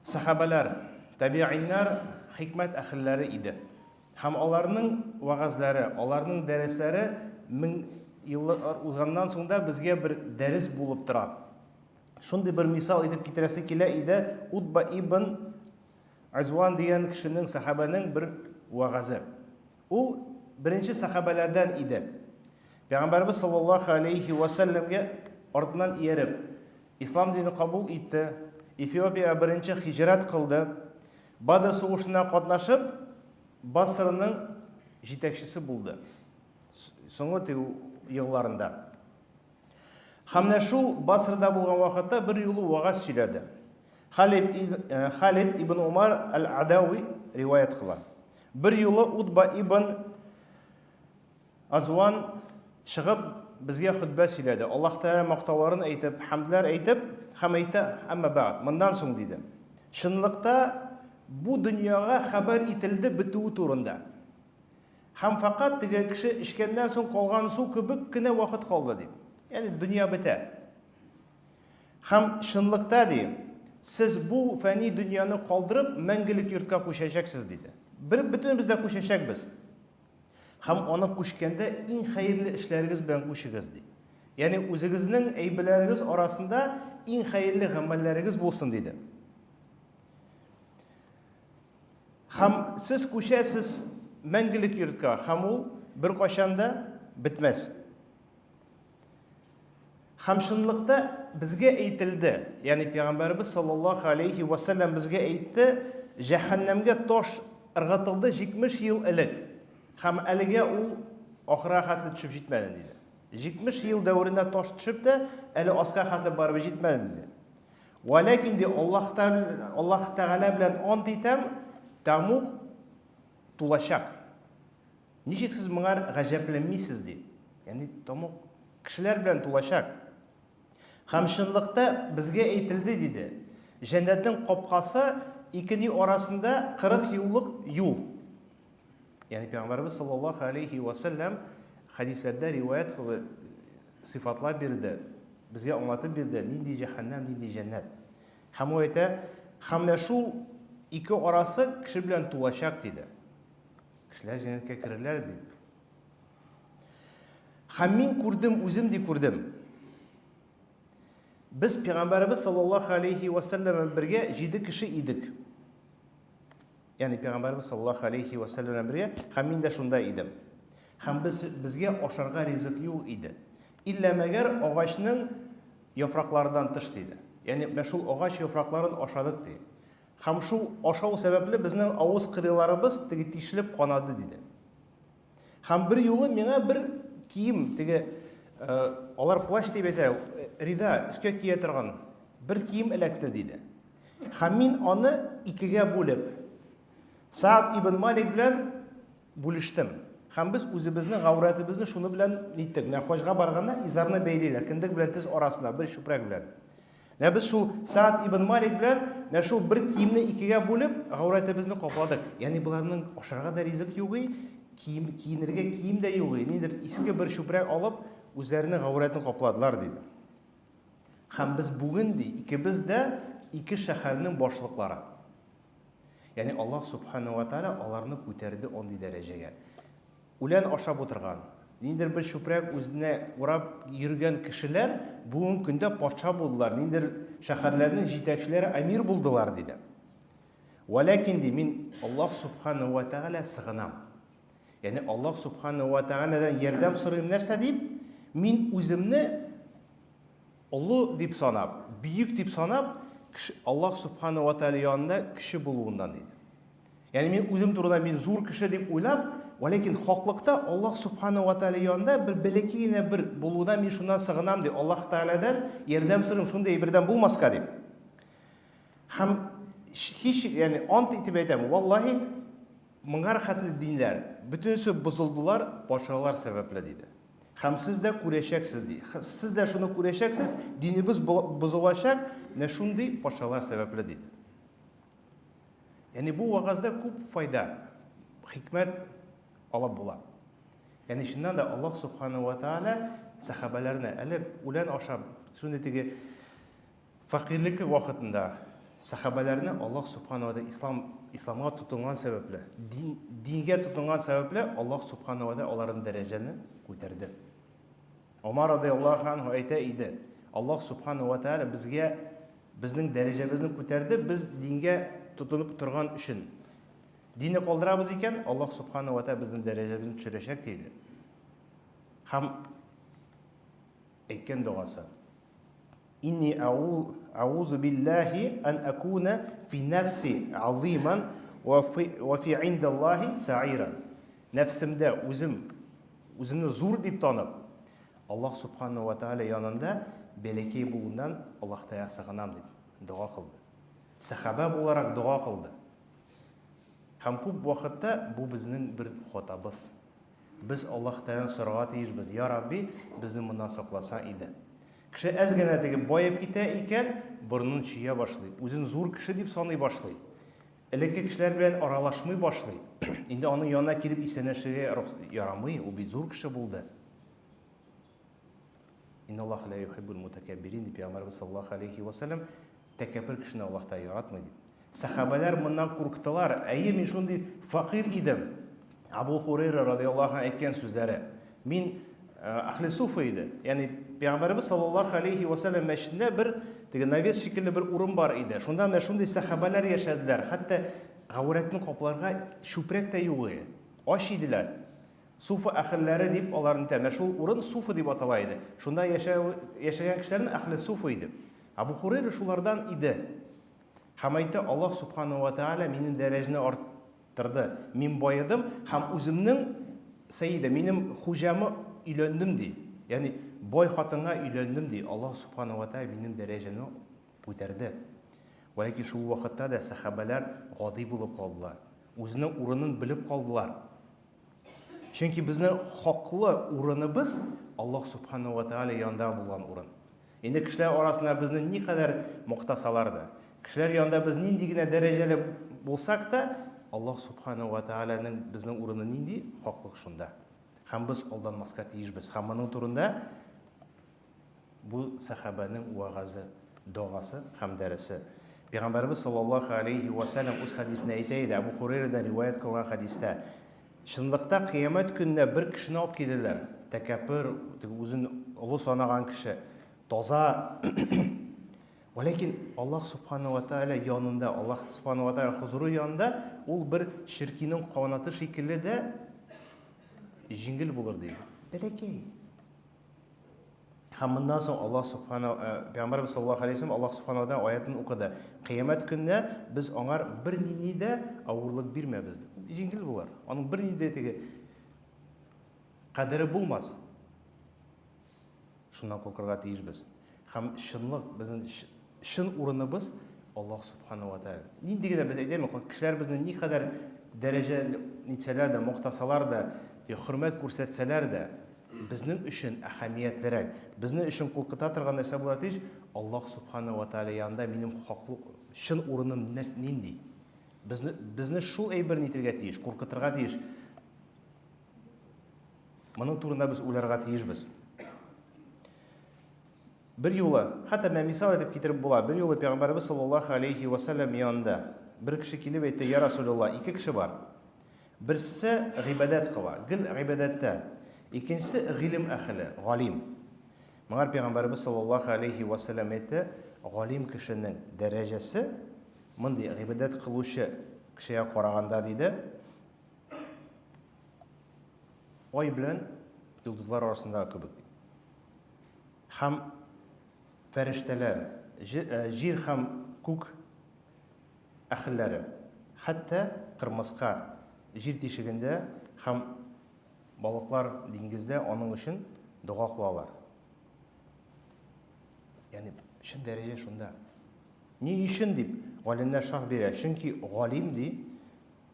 Sahabalar, tabi'inlar hikmet ahillari idi. Ham onlarning va'zlari, onlarning dərslari 1000 yıllar uzandan sonra bizga bir dərs bo'lib turadi. Shunday bir misol aytib ketirasi kela edi. Utba ibn Azwan degan kishining sahabaning bir va'zi. U birinchi sahabalardan edi. Payg'ambarimiz sollallohu alayhi va sallamga ortidan erib islom dinini qabul etdi. Efiopiyaga birinchi hijrat qildi. Badr sug'ushida qatnashib, Basrning yetakchisi bo'ldi. So'nggi yillarında. Hamda shu Basrda bo'lgan vaqtda bir yo'li va'z so'yladi. Khalid ibn Umar al-Adawi rivoyat qiladi. Bir yo'li Utba ibn Azwan chiqib bizga xutba so'yladi. Alloh taolo maqtovlarini aytib, hamdlar aytib, ham aytdi, amma ba'd. Bundan so'ng dedi. Shinliqda bu dunyoga xabar etildi bituvi turunda. Ham faqat degan kishi ishgandan so'ng qolgan suv ko'pikkina vaqt qoldi deb. Ya'ni dunyo bitar. Ham shinliqda deb siz bu fani dunyoni qoldirib mangilik yurtga qo'shashaksiz dedi. Butun bizda qo'shashak biz. Ham ona qo'shganda eng xayrli ishlaringiz bilan qo'shingiz dedi. Ya'ni o'zingizning ayblaringiz orasida eng xayrli amallaringiz bo'lsin dedi. Ham siz qo'shasiz mangilik yurtga, ham u bir qashanda bitmas. Hamshınlıqda bizga aytildi, ya'ni payg'ambarimiz sollallohu alayhi va sallam bizga aytdi, jahannamga tosh irg'atildi 70 yil ilk. Ham aliga u oxira xatli tushib yetmadi dedi. 70 yil davrida tosh tushibdi, ali osqa xatli borib yetmadi dedi. Va lekin de Alloh taolo bilan ont etam, tamuq tulashaq. Nechik siz bunga g'ajablanmaysiz dedi. Ya'ni tamuq kishilar bilan tulashaq. Hamshınlıqda bizga aytildi dedi. Jannatning qopqasi ikkining orasida 40 yillik yo'l. Ya'ni payg'ambarimiz sollallohu alayhi va sallam hadislarda rivoyat qildi, sifatlar berdi. Bizga anlatib berdi, nindi jahannam, nindi jannat. Ham u ayta, hamda shu ikki orasi kishi bilan tulashaq dedi. Kishilar jannatga kirarlar dedi. Ham men ko'rdim, o'zimdek ko'rdim. Biz payg'ambarimiz sollallohu alayhi va sallam birga 7 kishi edik. Ya'ni payg'ambarimiz sollallohu alayhi va sallam birga ham men de shunday edim. Ham bizga osharga rizq yo'q edi. Illa magar og'achning yaproqlaridan tish dedi. Ya'ni mashul og'ach yaproqlarini oshadik dedi. Ham shu oshav sababli bizning og'iz qiriqlarimiz tishilib qonadi dedi. Ham bir yo'li menga bir kiyim tege olar plash deb aytadi, rida üstga kiya turgan bir kiyim ilakdi dedi. Ham men uni ikkiga bo'lib Sa'd ibn Malik bilan bo'lishdim. Ham biz o'zimizning g'avratimizni shuni bilan netdik. Nahojga borganda izarni beylaylar, kindik bilan tiz orasida bir shuprak bilan. Biz shu Sa'd ibn Malik bilan shu bir kiyimni ikkiga bo'lib g'avratimizni qopladik. Ya'ni bularning osharga da rizq yo'q, kiyinirga kiyim de yo'q. Nedir eski bir shuprak olib o'zlarining g'avratini qopladilar dedi. Ham biz bugun ikkimiz de ikki shaharning boshliqlari. Ya'ni Alloh subhanahu va taolo ularni ko'tardi onday darajaga. Ular oshab o'tirgan. Nedir bir shuprak o'zine o'rab yurgan kishilar bugun kunda podsho bo'ldilar. Nedir shaharlarning yetakchilari amir bo'ldilar dedi. Va lekin men Alloh subhanahu va taolo sig'inam. Ya'ni Alloh subhanahu va taoladan yordam so'rayman narsa deb, men o'zimni ulug' deb sanab, buyuk deb sanab, Alloh subhanahu va taolo yonida kishi bo'lgandan dedi. Ya'ni men o'zim turibman, men zo'r kishi deb o'ylab, va lekin haqliqda Alloh subhanahu va taolo yonida bir bilakina bir bo'luvdan men shundan sig'inam deb, Alloh taoladan yordam so'rayman, shunday birdan bo'lmasqa deb. Ham hech, ya'ni ont etib aytaman, vallahi mingar xatli dinlar butunsi buzildilar podsholar sababli dedi. Ham siz de kurashaksiz deydi. Siz de shuni kurashaksiz, dinimiz buzilashak, ne shunday podsholar sababli deydi. Ya'ni bu va'zda ko'p foyda, hikmat olib bo'ladi. Ya'ni shundan da Alloh subhanahu va taolo sahabalarni alib, ular oshab, shunday faqirlik vaqtida Сахабаларны Аллаһ Субхану ва Тааля исламга тотынган сәбәпле, дингә тотынган сәбәпле Аллаһ Субхану ва Тааля аларның дәрәҗәне күтәрде. Умар радиллаһу анһу әйтә иде: Аллаһ Субхану ва Тааля безгә безнең дәрәҗәбезне күтәрде, без дингә тотынып торган өчен. Динне калдырабыз икән, Аллаһ Субхану ва Тааля безнең дәрәҗәбезне төшерәчәк диде. Һәм әйткән дуасы: Инни аузу биллахи ан акуна фи нафси азиман ва фи индаллахи саиран. Нәфсемдә үземне зур дип танып, Аллаһ Субхану ва Тааля янында бәләкәй булудан Аллаһтан сагынам дип дуа кылды. Сахаба буларак дуа кылды. Һәм күп вакытта бу безнең бер хатабыз. Без Аллаһтан сорарга тиешбез: Я Рабби, безне моннан сакласаң иде. Кеше әз генә тегеп байып китә икән, борынын чия башлый, үзен зур кеше дип саный башлый. Элекке кешеләр белән аралашмый башлый. Инде аның янына килеп исәнләшергә ярамый, ул бит зур кеше булды. Инналлаһа ла юхиббул мутакаббирин дип Пәйгамбәрбез саллаллаһу алейхи ва саллям тәкәббер кешене Аллаһта яратмый дип. Сахабалар моннан курыктылар. Әйе, мин шундый фақир идем. Абу Хурайра радиллаһу анһу әйткән сүзләре. Мин Ахли Суфа иде. Ягъни Пәйгамбәрбез саллаллаһу алейхи ва саллям мәчетендә бер теге навес шикелле бер урын бар иде. Шунда менә шундый сахабалар яшәделәр. Хәтта гаврәтне капларга чүпрәк тә юк иде. Аш иделәр. Суфа әхилләре дип аларны тәмә. Шул урын Суфа дип атала иде. Шунда яшәгән кешеләрне Ахли Суфа иде. Абу Хурайра шулардан иде. Һәм әйтте: Аллаһ Субхану ва Тааля минем дәрәҗәне арттырды. Мин байыдым һәм үземнең сәйиде, минем хуҗамы өйләндем ди. Ягъни бай хатынга өйләндем ди. Аллаһ Субхану ва Тааля минем дәрәҗәне күтәрде. Ләкин шул вакытта да сахабалар гади булып калдылар. Үзенең урынын белеп калдылар. Чөнки безнең хаклы урыныбыз Аллаһ Субхану ва Тааля янында булган урын. Инде кешеләр арасында безне никадәр мактасалар да, кешеләр янында без нинди генә дәрәҗәле булсак та, Аллаһ Субхану ва Тааляның безнең урыны нинди хаклык шунда. Һәм без алданмаска тиешбез. Һәм моның турында бу сахабаның вагазы, дуасы һәм дәресе. Пәйгамбәрбез саллаллаһу алейхи ва саллям үз хадисендә әйтә иде, Абу Хурайрадан риваят кылган хадистә: Шунлыкта кыямәт көнендә бер кешене алып килерләр. Тәкәббер, үзен олы санаган кеше, таза. Ләкин Аллаһ Субхану ва Тааля янында, Аллаһ Субхану ва Тааля хузуры янында ул бер ширкинең канаты шикелле дә җиңел булыр ди. Бәләкәй. Һәм моннан соң Аллаһ Субхану Пәйгамбәрбез саллаллаһу алейхи ва саллям Аллаһ Субхану ва Тааля аятын укыды. Кыямәт көнендә без аңар бер нинди дә авырлык бирмәбез. Җиңел булыр. Аның бер нинди теге кадере булмас. Шуннан куркырга тиешбез. Һәм чынлык безнең шын урыныбыз Аллаһ Субхану ва Тааля. Нинди генә без әйтәме, кешеләр безне никадәр дәрәҗә нитсәләр дә, мактасалар да, хөрмәт күрсәтсәләр дә, безнең өчен әһәмиятлерәк, безнең өчен куркыта торган нәрсә булар тиеш, Аллаһ Субхану ва Тааля янында минем хаклык, шын урыным нинди? Безне шул әйбер нитергә тиеш, куркытырга тиеш. Моның турында без уйларга тиешбез. Бер юлы, хәтта мен мисал итеп китереп була, бер юлы Пәйгамбәрбез саллаллаһу алейхи ва саллям янында бер кеше килеп әйтте: Я Расулулла, ике кеше бар. Берсе гыйбадат кыла, гел гыйбадатта. Икенчесе гыйлем әһле, галим. Моңар Пәйгамбәрбез саллаллаһу алейхи ва саллям әйтте: Галим кешенең дәрәҗәсе мондый гыйбадат кылучы кешегә караганда диде, ай белән йолдызлар арасындагы кебек. Һәм фәрештәләр, җир һәм күк әһелләре, хәтта кырмыска җир тишегендә һәм балыклар диңгездә аның өчен дуа кылалар. Ягъни шул дәрәҗә шунда. Ни өчен дип галимнәр шарх бирә? Чөнки галим ди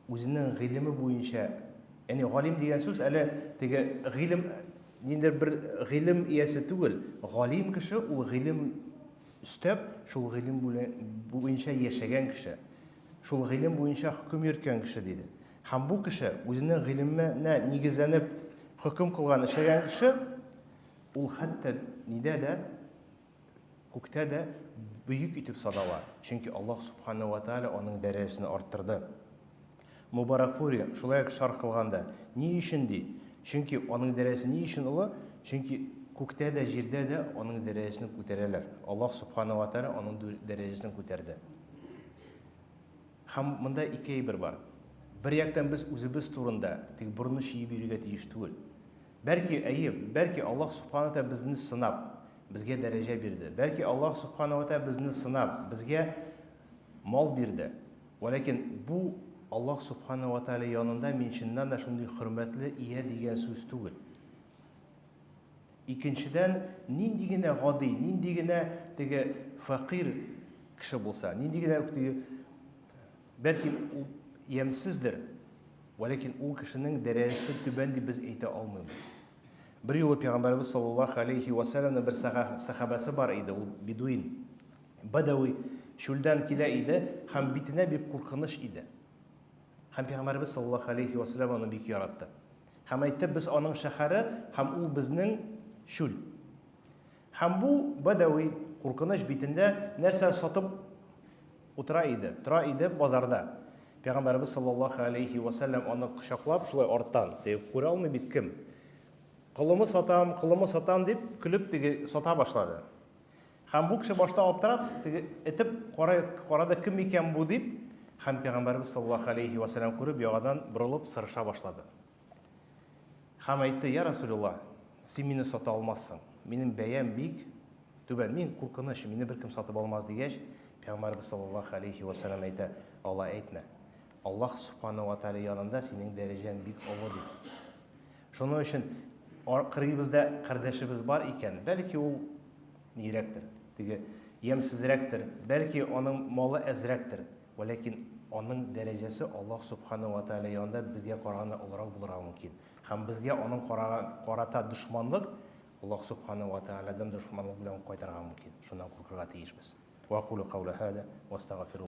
үзенең гыйлеме буенча, ягъни галим дигән сүз әле теге гыйлем ниндидер бер гыйлем иясе түгел. Галим кеше ул гыйлем үстәп, шул гыйлем буенча яшәгән кеше. Шул гыйлем буенча хөкем йөрткән кеше диде. Һәм бу кеше үзенең гыйлеменә нигезләнеп хөкем кылган эшләгән кеше, ул хәтта нидә дә күктә дә бөек итеп санала. Чөнки Аллаһ Субханаһу ва Тааля аның дәрәҗәсен арттырды. Мубаракфури шулай шарх кылганда, ни өчен ди? Чөнки аның дәрәҗәсе ни өчен улы? Чөнки күктә дә, җирдә дә аның дәрәҗәсен күтәрәләр. Аллаһ Субханаһу ва Тааля аның дәрәҗәсен күтәрде. Һәм монда ике әйбер бар. Бер яктан без үзебез турында тик бурны шиеп йөрергә тиеш түгел. Бәлки Аллаһ Субханаһу ва Тааля безне сынап, безгә дәрәҗә бирде. Бәлки Аллаһ Субханаһу ва Тааля безне сынап, безгә мал бирде. Ләкин бу Аллаһ Субханаһу ва Тааля янында мин чыннан да шундый хөрмәтле ия дигән сүз түгел. Икенчедән, нинди генә гади, нинди генә теге фақир кеше булса, нинди генә бәлки ул ямсыздыр, ләкин ул кешенең дәрәҗәсе түбән дип без әйтә алмыйбыз. Бер юлы Пәйгамбәрбез саллаллаһу алейхи ва сәлләмнең бер сахабасы бар иде, ул бедуин, бадауи, шулдан килә иде, һәм битенә бик куркыныч иде. Һәм Пәйгамбәрбез саллаллаһу алейхи ва сәлләм аны бик яратты. Һәм әйтте, без аның шәһәре, һәм ул безнең шул. Һәм бу бадауи куркыныч битендә нәрсә сатып утыра иде базарда. Пәйгамбәрбез саллаллаһу алейхи ва сәлләм аны кочаклап шулай арттан, күрә алмый бит кем. Кылымы сатам дип көлеп теге сата башлады. Һәм бу кеше башта аптырап, теге этеп карады кем икән бу дип, һәм Пәйгамбәрбез саллаллаһу алейхи ва сәлләм күреп ягадан борылып сырыша башлады. Һәм әйтте: "Я Расулуллаһ, син мине сата алмассың. Минем бәям бик түбән, мин куркыныч, мине беркем сатып алмас" дигәч, Пәйгамбәрбез саллаллаһу алейхи ва сәлләм әйтә: "Алла әйтмә. Аллаһ Субханаһу ва Тааля янында синең дәрәҗәң бик олы" дип. Шуның өчен кырыйбызда кардәшебез бар икән, бәлки ул нирәктер, теге ямсызрәктер, бәлки аның малы әзрәктер, ләкин аның дәрәҗәсе Аллаһ Субханаһу ва Тааля янында безгә караганда олырак булырга мөмкин. Һәм безгә аның карата дошманлык Аллаһ Субханаһу ва Таалядан дошманлык белән кайтарга мөмкин. Шуннан куркырга тиешбез. Ва aqulu qawla hada wa astaghfiru